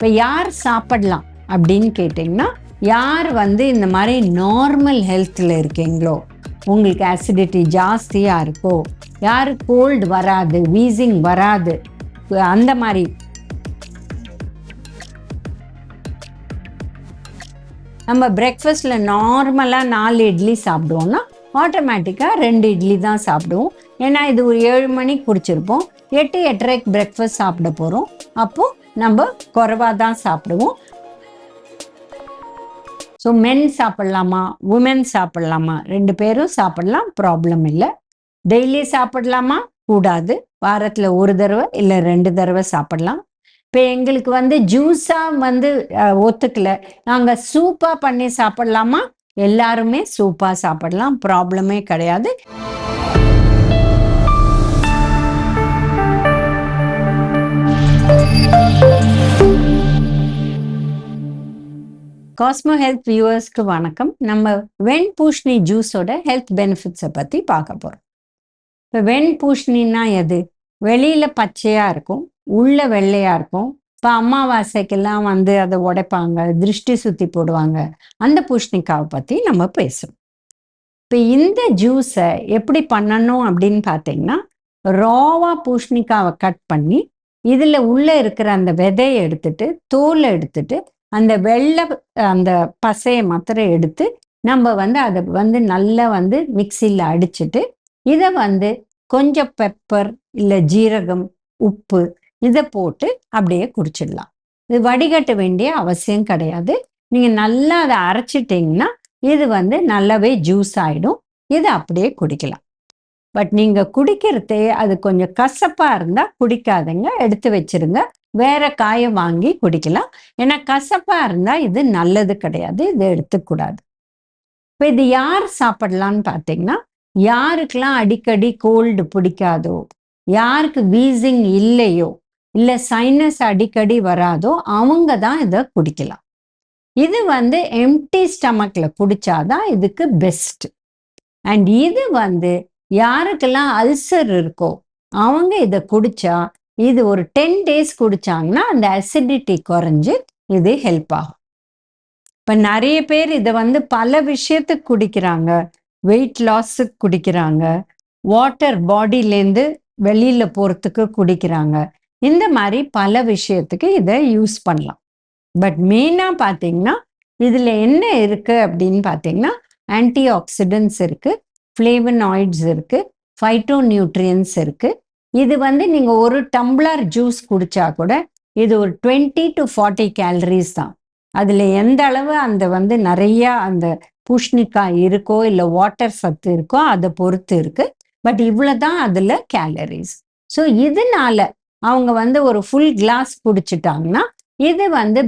இப்போ யார் சாப்பிடலாம் அப்படின்னு கேட்டிங்கன்னா, யார் இந்த மாதிரி நார்மல் ஹெல்த்தில் இருக்கீங்களோ, உங்களுக்கு அசிடிட்டி ஜாஸ்தியாக இருக்கோ, யார் கோல்டு வராது, வீசிங் வராது, அந்த மாதிரி நம்ம பிரேக்ஃபாஸ்ட்டில் நார்மலாக 4 இட்லி சாப்பிடுவோம்னா ஆட்டோமேட்டிக்காக 2 இட்லி தான் சாப்பிடுவோம். ஏன்னா இது ஒரு 7 மணிக்கு குடிச்சிருப்போம், 8 8:30க்கு பிரேக்ஃபாஸ்ட் சாப்பிட போகிறோம். அப்போது நம்ம குறைவாக தான் சாப்பிடுவோம். ஸோ மென் சாப்பிட்லாமா, உமன் சாப்பிட்லாமா, 2 பேரும் சாப்பிடலாம், ப்ராப்ளம் இல்லை. டெய்லி சாப்பிடலாமா, கூடாது. வாரத்தில் 1 தடவை இல்லை 2 தடவை சாப்பிடலாம். இப்போ எங்களுக்கு ஜூஸாக ஒத்துக்கல, நாங்கள் சூப்பாக பண்ணி சாப்பிடலாமா, எல்லாருமே சூப்பாக சாப்பிடலாம், ப்ராப்ளமே கிடையாது. காஸ்மோ ஹெல்த் வியூவர்ஸ்க்கு வணக்கம். நம்ம வெண்பூஷணி ஜூஸோட ஹெல்த் பெனிஃபிட்ஸை பற்றி பார்க்க போகிறோம். இப்போ வெண்பூஷணின்னா எது? வெளியில் பச்சையாக இருக்கும், உள்ள வெள்ளையாக இருக்கும். இப்போ அமாவாசைக்கெல்லாம் அதை உடைப்பாங்க, திருஷ்டி சுற்றி போடுவாங்க. அந்த பூஷணிக்காவை பற்றி நம்ம பேசுகிறோம். இப்போ இந்த ஜூஸை எப்படி பண்ணணும் அப்படின்னு பார்த்தீங்கன்னா, ராவாக பூஷணிக்காவை கட் பண்ணி இதில் உள்ளே இருக்கிற அந்த விதையை எடுத்துட்டு, தோலை எடுத்துட்டு, அந்த வெள்ளை அந்த பசையை மாத்திரம் எடுத்து நம்ம அதை நல்லா மிக்சியில் அடிச்சுட்டு, இதை கொஞ்சம் பெப்பர் இல்லை ஜீரகம், உப்பு இதை போட்டு அப்படியே குடிச்சிடலாம். இது வடிகட்ட வேண்டிய அவசியம் கிடையாது. நீங்கள் நல்லா அதை அரைச்சிட்டிங்கன்னா இது நல்லாவே ஜூஸ் ஆகிடும். இதை அப்படியே குடிக்கலாம். பட் நீங்கள் குடிக்கிறதே அது கொஞ்சம் கசப்பாக இருந்தால் குடிக்காதுங்க, எடுத்து வச்சிருங்க. வேற காயை வாங்கி குடிக்கலாம். ஏன்னா கசப்பாக இருந்தால் இது நல்லது கிடையாது, இது எடுத்துக்கூடாது. இப்போ இது யார் சாப்பிடலான்னு பார்த்தீங்கன்னா, யாருக்கெல்லாம் அடிக்கடி கோல்டு பிடிக்காதோ, யாருக்கு வீசிங் இல்லையோ, இல்லை சைனஸ் அடிக்கடி வராதோ, அவங்க தான் இதை குடிக்கலாம். இது எம்டி ஸ்டமக்கில் குடிச்சாதான் இதுக்கு பெஸ்ட். அண்ட் இது யாருக்கெல்லாம் அல்சர் இருக்கோ அவங்க இதை குடிச்சா, இது ஒரு 10 days குடிச்சாங்கன்னா அந்த அசிடிட்டி குறைஞ்சு இது ஹெல்ப் ஆகும். இப்போ நிறைய பேர் இதை பல விஷயத்துக்கு குடிக்கிறாங்க. வெயிட் லாஸுக்கு குடிக்கிறாங்க, வாட்டர் பாடியிலேருந்து வெளியில் போகிறதுக்கு குடிக்கிறாங்க. இந்த மாதிரி பல விஷயத்துக்கு இதை யூஸ் பண்ணலாம். பட் மெயினாக பார்த்தீங்கன்னா இதில் என்ன இருக்குது அப்படின்னு பார்த்தீங்கன்னா, ஆன்டி ஆக்சிடென்ட்ஸ் இருக்குது, ஃப்ளேவனாய்ட்ஸ் இருக்குது, ஃபைட்டோ நியூட்ரியன்ஸ் இருக்குது. இது நீங்கள் ஒரு டம்ளர் ஜூஸ் குடித்தா கூட இது ஒரு 20 to 40 கேலரிஸ் தான். அதில் எந்த அளவு அந்த நிறையா அந்த பூஷணிக்காய் இருக்கோ இல்லை வாட்டர் சத்து இருக்கோ அதை பொறுத்து இருக்குது. பட் இவ்வளோ தான் அதில் கேலரிஸ். ஸோ இதனால அவங்க ஒரு ஃபுல் கிளாஸ் குடிச்சிட்டாங்கன்னா இது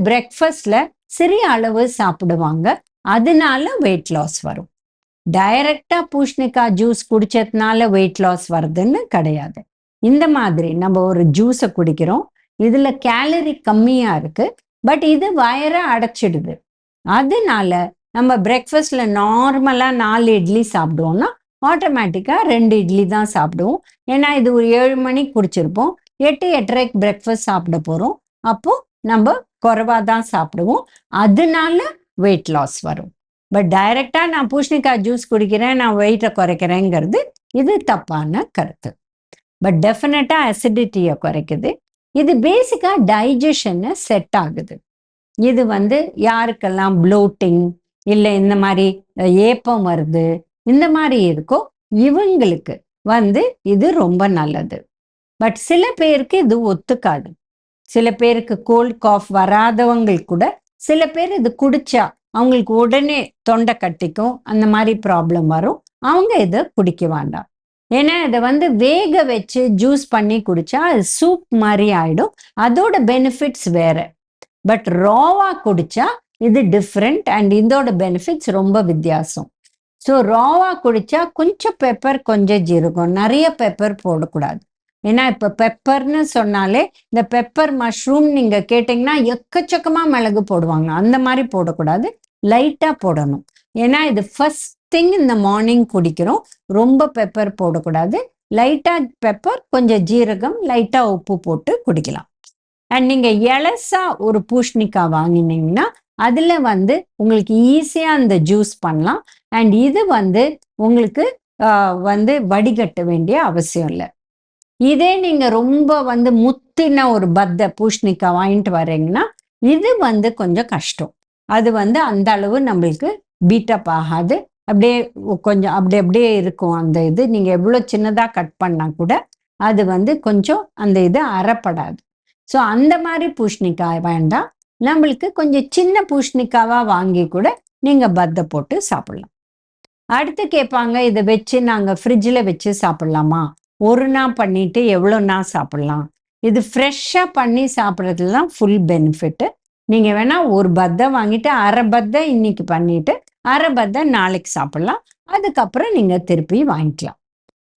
பிரேக்ஃபாஸ்டில் சிறிய அளவு சாப்பிடுவாங்க. அதனால வெயிட் லாஸ் வரும். டைரக்டாக பூஷணிக்காய் ஜூஸ் குடிச்சதுனால வெயிட் லாஸ் வருதுன்னு கிடையாது. இந்த மாதிரி நம்ம ஒரு ஜூஸை குடிக்கிறோம், இதில் கேலரி கம்மியாக இருக்குது, பட் இது வயிறை அடைச்சிடுது. அதனால நம்ம பிரேக்ஃபாஸ்டில் நார்மலாக 4 இட்லி சாப்பிடுவோம்னா ஆட்டோமேட்டிக்காக 2 இட்லி தான் சாப்பிடுவோம். ஏன்னா இது ஒரு 7 மணிக்கு குடிச்சிருப்போம், 8 8:30க்கு பிரேக்ஃபாஸ்ட் சாப்பிட போகிறோம். அப்போது நம்ம குறைவாக தான் சாப்பிடுவோம், அதனால வெயிட் லாஸ் வரும். பட் டைரெக்டாக நான் பூஷணிக்காய் ஜூஸ் குடிக்கிறேன், நான் வெயிட்டை குறைக்கிறேங்கிறது இது தப்பான கருத்து. பட் டெஃபினட்டாக அசிடிட்டியை குறைக்குது. இது பேசிக்காக டைஜஷனை செட் ஆகுது. இது யாருக்கெல்லாம் ப்ளோட்டிங் இல்லை இந்த மாதிரி ஏப்பம் வருது, இந்த மாதிரி இருக்கோ இவங்களுக்கு இது ரொம்ப நல்லது. பட் சில பேருக்கு இது ஒத்துக்காது. சில பேருக்கு கோல்ட் காஃப் வராதவங்களுக்கு கூட சில பேர் இது குடிச்சா அவங்களுக்கு உடனே தொண்டை கட்டிக்கும், அந்த மாதிரி ப்ராப்ளம் வரும். அவங்க இதை குடிக்க வேண்டாம். ஏன்னா இதை வேக வச்சு ஜூஸ் பண்ணி குடிச்சா அது சூப் மாதிரி ஆயிடும், அதோட பெனிஃபிட்ஸ் வேற. பட் ராவா குடிச்சா இது டிஃப்ரெண்ட் அண்ட் இதோட பெனிஃபிட்ஸ் ரொம்ப வித்தியாசம். ஸோ ராவா குடிச்சா கொஞ்சம் பெப்பர், கொஞ்சம் ஜீரகம், நிறைய பெப்பர் போடக்கூடாது. ஏன்னா இப்போ பெப்பர்னு சொன்னாலே இந்த பெப்பர் மஷ்ரூம் நீங்கள் கேட்டிங்கன்னா எக்கச்சக்கமாக மிளகு போடுவாங்க, அந்த மாதிரி போடக்கூடாது, லைட்டாக போடணும். ஏன்னா இது ஃபர்ஸ்ட் திங் இந்த மார்னிங் குடிக்கிறோம், ரொம்ப பெப்பர் போடக்கூடாது. லைட்டாக பெப்பர், கொஞ்சம் ஜீரகம், லைட்டாக உப்பு போட்டு குடிக்கலாம். அண்ட் நீங்கள் எலசா ஒரு பூஷ்ணிக்காய் வாங்கினீங்கன்னா அதில் வந்து உங்களுக்கு ஈஸியாக அந்த ஜூஸ் பண்ணலாம். அண்ட் இது வந்து உங்களுக்கு வந்து வடிகட்ட வேண்டிய அவசியம் இல்லை. இதே நீங்கள் ரொம்ப வந்து முத்தின ஒரு பத்தை பூஷ்ணிக்காய் வாங்கிட்டு வரீங்கன்னா இது வந்து கொஞ்சம் கஷ்டம். அது வந்து அந்த அளவு நம்மளுக்கு பீட்டப் ஆகாது. அப்படியே கொஞ்சம் அப்படியே இருக்கும் அந்த இது. நீங்கள் எவ்வளோ சின்னதாக கட் பண்ணால் கூட அது வந்து கொஞ்சம் அந்த இது அறப்படாது. ஸோ அந்த மாதிரி பூஷ்ணிக்காய் வேண்டாம். நம்மளுக்கு கொஞ்சம் சின்ன பூஷ்ணிக்காவாக வாங்கி கூட நீங்கள் பத்தை போட்டு சாப்பிட்லாம். அடுத்து கேட்பாங்க, இதை வச்சு நாங்கள் ஃப்ரிட்ஜில் வச்சு சாப்பிட்லாமா? ஒரு நாள் பண்ணிட்டு எவ்வளோ நாள் சாப்பிட்லாம்? இது ஃப்ரெஷ்ஷாக பண்ணி சாப்பிட்றதுல தான் ஃபுல் பெனிஃபிட்டு. நீங்கள் வேணால் ஒரு பத்தை வாங்கிட்டு அரை பத்தை இன்னைக்கு பண்ணிட்டு அரை பத்தை நாளைக்கு சாப்பிட்லாம். அதுக்கப்புறம் நீங்கள் திருப்பி வாங்கிக்கலாம்.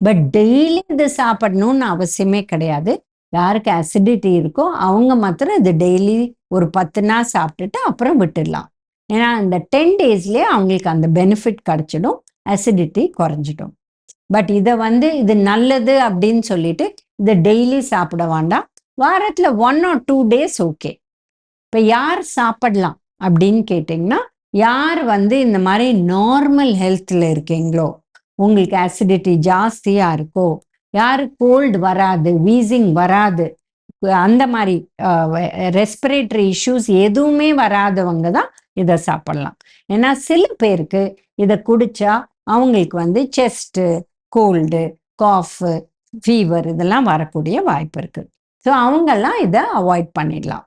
பட் டெய்லி இது சாப்பிடணும்னு அவசியமே கிடையாது. யாருக்கு அசிடிட்டி இருக்கோ அவங்க மாத்திரம் இது டெய்லி ஒரு 10 நாள் சாப்பிட்டுட்டு அப்புறம் விட்டுடலாம். ஏன்னா இந்த 10 டேஸ்லேயே அவங்களுக்கு அந்த பெனிஃபிட் கிடைச்சிடும், அசிடிட்டி குறைஞ்சிடும். பட் இதை வந்து இது நல்லது அப்படின்னு சொல்லிட்டு இதை டெய்லி சாப்பிட வேண்டாம். வாரத்தில் 1 or 2 days ஓகே. இப்போ யார் சாப்பிடலாம் அப்படின்னு கேட்டிங்கன்னா, யார் வந்து இந்த மாதிரி நார்மல் ஹெல்த்தில் இருக்கீங்களோ, உங்களுக்கு அசிடிட்டி ஜாஸ்தியாக இருக்கோ, யார் கோல்டு வராது, வீசிங் வராது, அந்த மாதிரி ரெஸ்பிரேட்டரி இஷ்யூஸ் எதுவுமே வராதவங்க தான் இதை சாப்பிடலாம். ஏன்னா சில பேருக்கு இதை குடிச்சா அவங்களுக்கு வந்து செஸ்ட்டு, கோல்டு, காஃபு, ஃபீவர் இதெல்லாம் வரக்கூடிய வாய்ப்பு இருக்குது. ஸோ அவங்கெல்லாம் இதை அவாய்ட் பண்ணிடலாம்.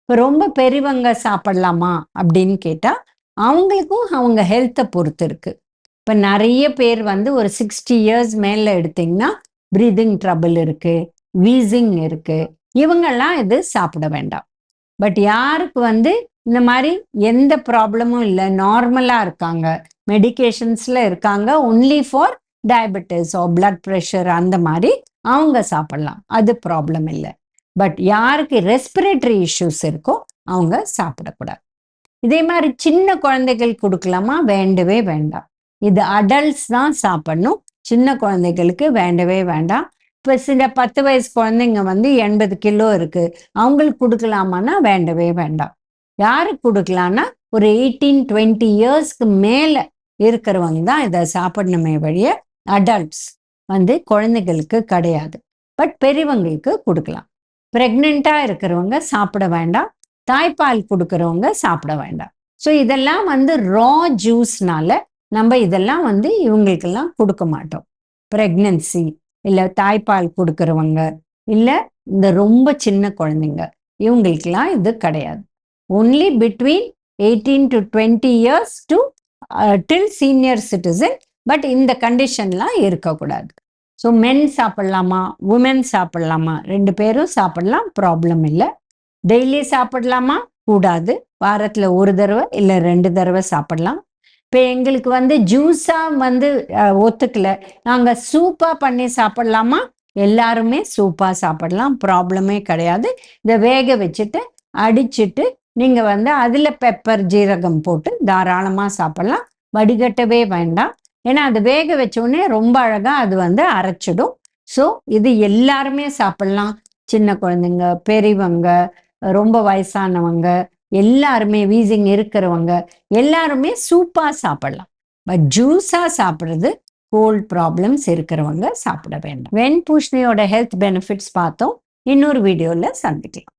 இப்போ ரொம்ப பெரியவங்க சாப்பிடலாமா அப்படின்னு கேட்டால் அவங்களுக்கும் அவங்க ஹெல்த்தை பொறுத்து இருக்குது. இப்போ நிறைய பேர் வந்து ஒரு 60 years மேலே எடுத்திங்கன்னா ப்ரீதிங் ட்ரபிள் இருக்குது, வீசிங் இருக்குது, இவங்கெல்லாம் இது சாப்பிட வேண்டாம். பட் யாருக்கு வந்து இந்த மாதிரி எந்த ப்ராப்ளமும் இல்லை, நார்மலாக இருக்காங்க, மெடிகேஷன்ஸில் இருக்காங்க, only for diabetes R blood pressure அந்த மாதிரி அவங்க சாப்பிடலாம், அது ப்ராப்ளம் இல்லை. பட் யாருக்கு ரெஸ்பிரேட்டரி இஷ்யூஸ் இருக்கோ அவங்க சாப்பிடக்கூடாது. இதே மாதிரி சின்ன குழந்தைகள் கொடுக்கலாமா? வேண்டவே வேண்டாம். இது அடல்ட்ஸ் தான் சாப்பிடணும், சின்ன குழந்தைகளுக்கு வேண்டவே வேண்டாம். இப்போ சில 10 வயசு குழந்தைங்க வந்து 80 கிலோ இருக்குது, அவங்களுக்கு கொடுக்கலாமான்னா வேண்டவே வேண்டாம். யாருக்கு கொடுக்கலான்னா ஒரு 18-20 இயர்ஸ்க்கு மேலே இருக்கிறவங்க தான் இதை சாப்பிடணுமே வழிய அடல்ட்ஸ் வந்து குழந்தைகளுக்கு கிடையாது. பட் பெரியவங்களுக்கு கொடுக்கலாம். ப்ரெக்னெண்ட்டாக இருக்கிறவங்க சாப்பிட வேண்டாம், தாய்ப்பால் கொடுக்குறவங்க சாப்பிட வேண்டாம். ஸோ இதெல்லாம் வந்து ரா ஜூஸ்னால நம்ம இதெல்லாம் வந்து இவங்களுக்கெல்லாம் கொடுக்க மாட்டோம். ப்ரெக்னன்சி இல்லை தாய்ப்பால் கொடுக்குறவங்க இல்லை இந்த ரொம்ப சின்ன குழந்தைங்க இவங்களுக்கெல்லாம் இது கிடையாது. Only between 18 to 20 years to till senior citizen. But இந்த கண்டிஷன்லாம் இருக்கக்கூடாது. So men சாப்பிட்லாமா, woman சாப்பிட்லாமா? 2 பேரும் சாப்பிடலாம், ப்ராப்ளம் இல்லை. டெய்லி சாப்பிடலாமா? கூடாது. வாரத்தில் ஒரு தடவை இல்லை 2 தடவை சாப்பிடலாம். இப்போ எங்களுக்கு வந்து ஜூஸாக வந்து ஒத்துக்கலை, நாங்கள் சூப்பாக பண்ணி சாப்பிடலாமா? எல்லாருமே சூப்பாக சாப்பிடலாம், ப்ராப்ளமே கிடையாது. இதை வேக வச்சுட்டு அடிச்சுட்டு நீங்கள் வந்து அதில் பெப்பர், ஜீரகம் போட்டு தாராளமாக சாப்பிடலாம், வடிகட்டவே வேண்டாம். ஏன்னா அது வேக வச்சோடனே ரொம்ப அழகாக அது வந்து அரைச்சிடும். ஸோ இது எல்லாருமே சாப்பிடலாம், சின்ன குழந்தைங்க, பெரியவங்க, ரொம்ப வயசானவங்க, எல்லாருமே வீசிங் இருக்கிறவங்க எல்லாருமே சூப்பாக சாப்பிடலாம். பட் ஜூஸாக சாப்பிட்றது கோல்ட் ப்ராப்ளம்ஸ் இருக்கிறவங்க சாப்பிட வேண்டாம். வெண்பூசணியோட ஹெல்த் பெனிஃபிட்ஸ் பார்த்தோம். இன்னொரு வீடியோவில் சந்திக்கலாம்.